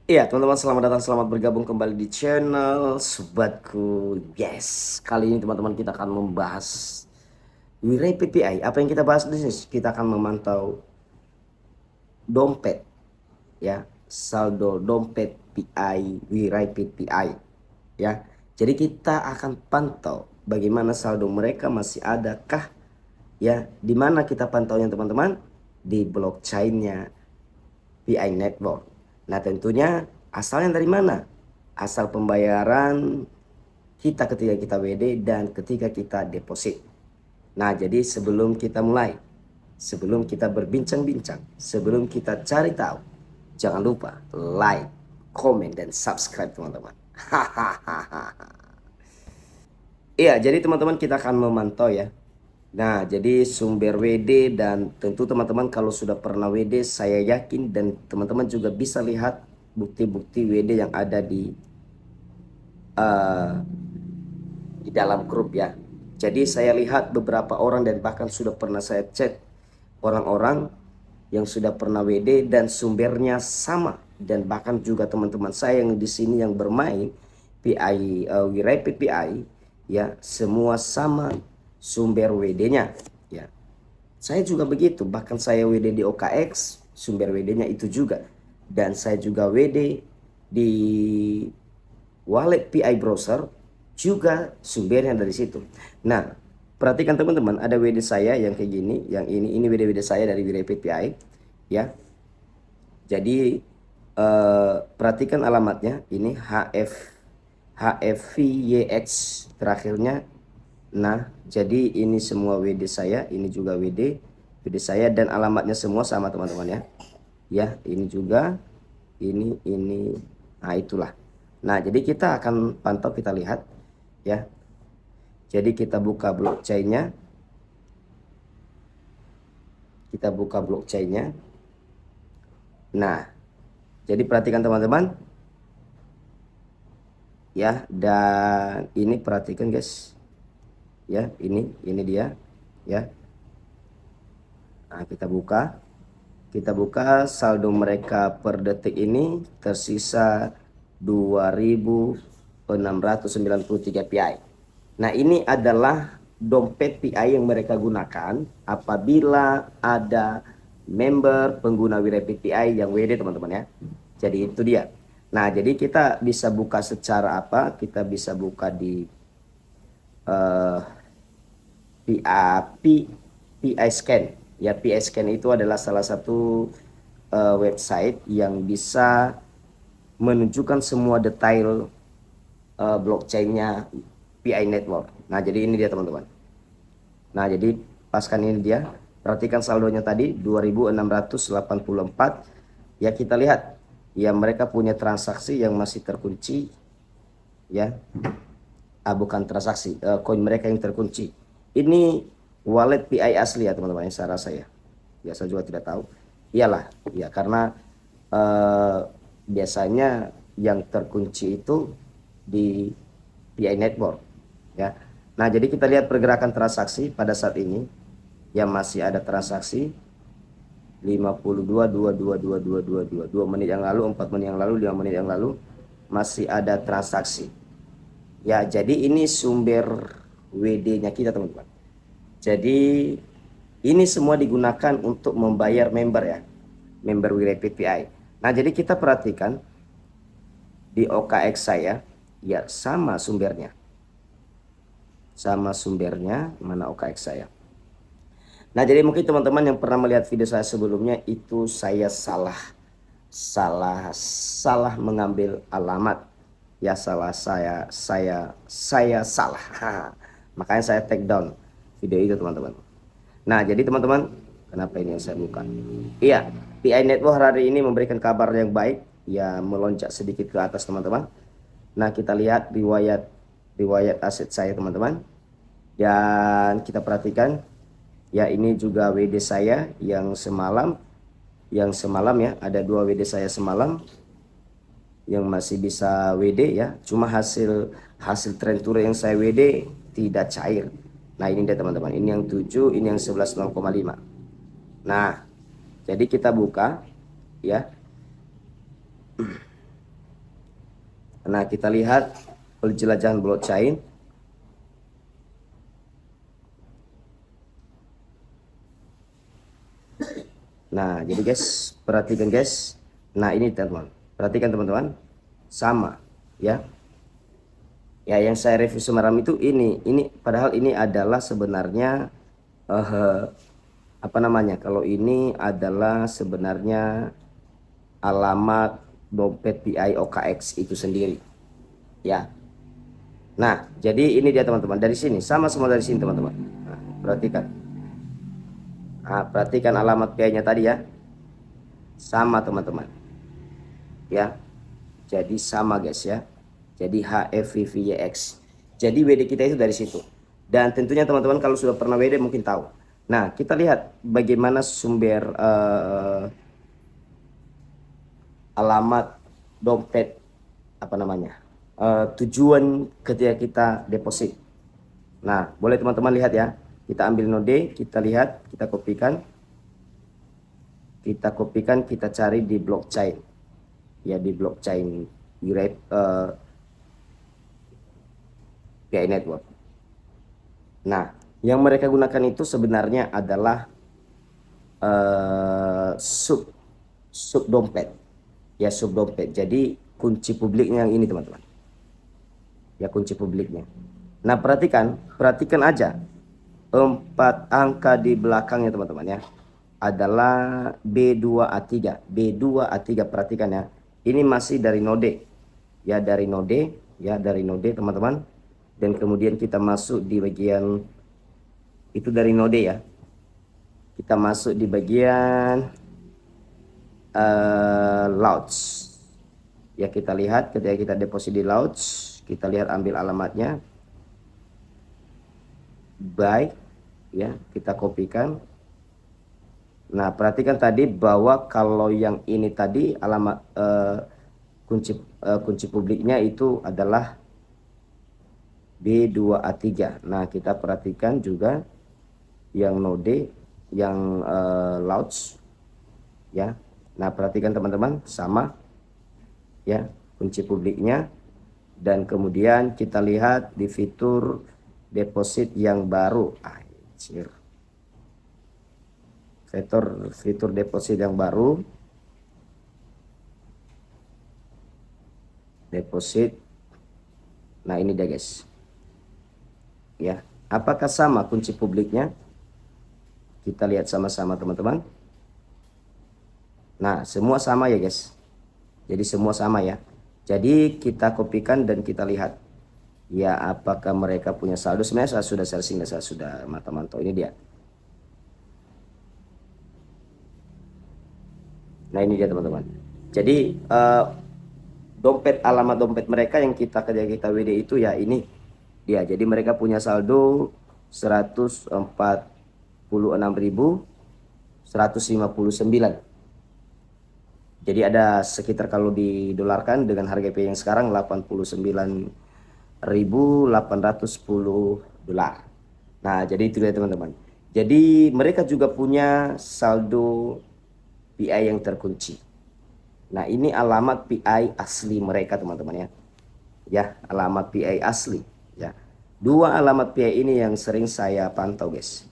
Iya, teman-teman, selamat datang, selamat bergabung kembali di channel Sobatku. Yes, kali ini teman-teman kita akan membahas Wiray PPI. Apa yang kita bahas di sini? Kita akan memantau dompet, ya, saldo dompet PI Wiray PPI, ya. Jadi kita akan pantau bagaimana saldo mereka, masih adakah, ya. Di mana kita pantaunya teman-teman? Di blockchainnya PI Network. Nah, tentunya asalnya dari mana? Asal pembayaran kita ketika kita WD dan ketika kita deposit. Nah, jadi sebelum kita mulai, sebelum kita berbincang-bincang, sebelum kita cari tahu, jangan lupa like, komen, dan subscribe teman-teman. Hahaha. Iya, jadi teman-teman kita akan memantau ya. Nah, jadi sumber WD dan tentu teman-teman kalau sudah pernah WD, saya yakin dan teman-teman juga bisa lihat bukti-bukti WD yang ada uh, di dalam grup ya. Jadi saya lihat beberapa orang dan bahkan sudah pernah saya chat orang-orang yang sudah pernah WD dan sumbernya sama, dan bahkan juga teman-teman saya yang di sini yang bermain PI Wiray PPI ya, semua sama sumber WD-nya ya. Saya juga begitu, bahkan saya WD di OKX sumber WD-nya itu juga, dan saya juga WD di wallet PI browser juga sumbernya dari situ. Nah, perhatikan teman-teman, ada WD saya yang kayak gini, yang ini WD-WD saya dari Wiray PPI ya. Jadi perhatikan alamatnya, ini HFVYX terakhirnya. Nah, jadi ini semua WD saya, ini juga WD saya, dan alamatnya semua sama teman-teman ya. Ya, ini juga, ini. Nah, itulah. Nah, jadi kita akan pantau, kita lihat ya. Jadi kita buka blockchainnya, kita buka blockchainnya. Nah, jadi perhatikan teman-teman ya, dan ini perhatikan guys ya, ini dia ya. Nah, kita buka saldo mereka per detik ini tersisa 2.693 PI. Nah, ini adalah dompet PI yang mereka gunakan apabila ada member pengguna Wiray PPI yang WD teman-teman ya. Jadi itu dia. Nah, jadi kita bisa buka secara apa? Kita bisa buka di PI Scan. Ya, PI Scan itu adalah salah satu website yang bisa menunjukkan semua detail blockchainnya PI Network. Nah, jadi ini dia teman-teman. Nah, jadi paskan ini dia. Perhatikan saldonya tadi 2.684. Ya, kita lihat. Ya, mereka punya transaksi yang masih terkunci. Ya, bukan transaksi, koin mereka yang terkunci. Ini wallet PI asli ya teman-teman, yang saya rasa ya. Biasa juga tidak tahu. Iyalah, ya karena biasanya yang terkunci itu di PI Network ya. Nah, jadi kita lihat pergerakan transaksi pada saat ini yang masih ada transaksi 52 menit yang lalu, 4 menit yang lalu, 5 menit yang lalu masih ada transaksi. Ya, jadi ini sumber WD-nya kita teman-teman. Jadi ini semua digunakan untuk membayar member ya, member Wiray PPI. Nah, jadi kita perhatikan di OKX saya, ya sama sumbernya. Sama sumbernya, mana OKX saya. Nah, jadi mungkin teman-teman yang pernah melihat video saya sebelumnya itu saya salah mengambil alamat. Ya, saya salah. Makanya saya take down video itu teman-teman. Nah, jadi teman-teman, kenapa ini yang saya buka? Iya, PI Network hari ini memberikan kabar yang baik, ya melonjak sedikit ke atas teman-teman. Nah, kita lihat riwayat aset saya teman-teman. Dan kita perhatikan, ya ini juga WD saya yang semalam ya, ada 2 WD saya semalam yang masih bisa WD ya. Cuma hasil trend tour yang saya WD tidak cair. Nah, ini dia teman-teman. Ini yang 7, ini yang 11 0,5. Nah, jadi kita buka ya. Nah, kita lihat penjelajahan blockchain. Nah, jadi guys, perhatikan guys. Nah, ini teman-teman. Perhatikan teman-teman. Sama, ya. Ya, yang saya review semalam itu ini padahal ini adalah sebenarnya apa namanya? Kalau ini adalah sebenarnya alamat dompet PI OKX itu sendiri, ya. Nah, jadi ini dia teman-teman. Dari sini sama semua dari sini teman-teman. Nah, perhatikan. Nah, perhatikan alamat PI-nya tadi ya. Sama teman-teman. Ya. Jadi sama guys ya. Jadi HFVVYX. Jadi WD kita itu dari situ. Dan tentunya teman-teman kalau sudah pernah WD mungkin tahu. Nah, kita lihat bagaimana sumber alamat dompet apa namanya? Tujuan ketika kita deposit. Nah, boleh teman-teman lihat ya. Kita ambil node, kita lihat, kita kopikan. Kita cari di blockchain. Ya, di blockchain PI Network. Nah, yang mereka gunakan itu sebenarnya adalah sub dompet. Ya, sub dompet. Jadi kunci publiknya yang ini teman-teman. Ya, kunci publiknya. Nah, perhatikan aja 4 angka di belakangnya teman-teman ya. Adalah B2A3. B2A3, perhatikan ya. Ini masih dari node. Ya, dari node teman-teman. Dan kemudian kita masuk di bagian itu dari node ya. Kita masuk di bagian Louds. Ya, kita lihat ketika kita deposit di Louds, kita lihat ambil alamatnya. Baik, ya, kita kopikan. Nah, perhatikan tadi bahwa kalau yang ini tadi alamat kunci publiknya itu adalah B2A3. Nah, kita perhatikan juga yang node, yang Louds ya. Nah, perhatikan teman-teman, sama ya kunci publiknya. Dan kemudian kita lihat di fitur deposit yang baru. Fitur deposit yang baru. Deposit. Nah, ini dia guys. Ya, apakah sama kunci publiknya? Kita lihat sama-sama teman-teman. Nah, semua sama ya guys. Jadi semua sama ya. Jadi kita kopikan dan kita lihat. Ya, apakah mereka punya saldo? Sebenarnya saya sudah searching dan saya sudah mata-mantau. Ini dia. Nah, ini dia teman-teman. Jadi alamat dompet mereka yang kita WD itu ya ini dia. Jadi mereka punya saldo 146.159. Jadi ada sekitar kalau didolarkan dengan harga PI yang sekarang 89.810 dolar. Nah, jadi itu dia teman-teman. Jadi mereka juga punya saldo PI yang terkunci. Nah, ini alamat PI asli mereka teman-teman ya. Ya, alamat PI asli ya. 2 alamat PI ini yang sering saya pantau guys.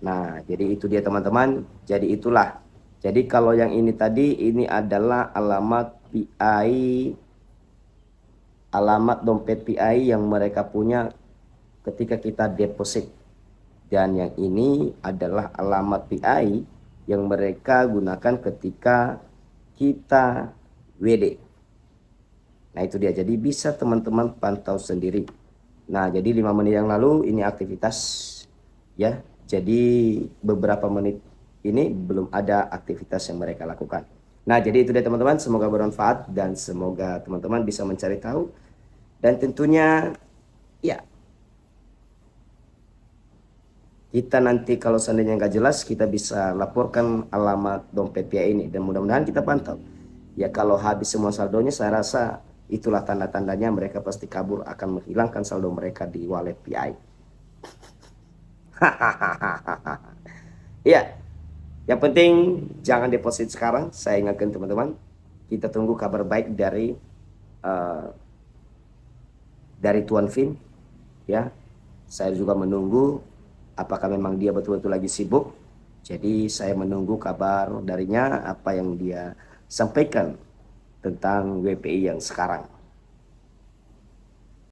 Nah, jadi itu dia teman-teman. Jadi itulah. Jadi kalau yang ini tadi ini adalah alamat PI, alamat dompet PI yang mereka punya ketika kita deposit. Dan yang ini adalah alamat PI yang mereka gunakan ketika kita WD. Nah, itu dia. Jadi bisa teman-teman pantau sendiri. Nah, jadi 5 menit yang lalu ini aktivitas ya. Jadi beberapa menit ini belum ada aktivitas yang mereka lakukan. Nah, jadi itu dia teman-teman. Semoga bermanfaat dan semoga teman-teman bisa mencari tahu. Dan tentunya ya, kita nanti kalau seandainya nggak jelas, kita bisa laporkan alamat dompet PI ini. Dan mudah-mudahan kita pantau. Ya, kalau habis semua saldonya, saya rasa itulah tanda-tandanya mereka pasti kabur akan menghilangkan saldo mereka di wallet PI. Iya, yang penting jangan deposit sekarang. Saya ingatkan teman-teman, kita tunggu kabar baik dari uh, dari Tuan Vin, ya. Saya juga menunggu apakah memang dia betul-betul lagi sibuk. Jadi saya menunggu kabar darinya apa yang dia sampaikan tentang WPI yang sekarang.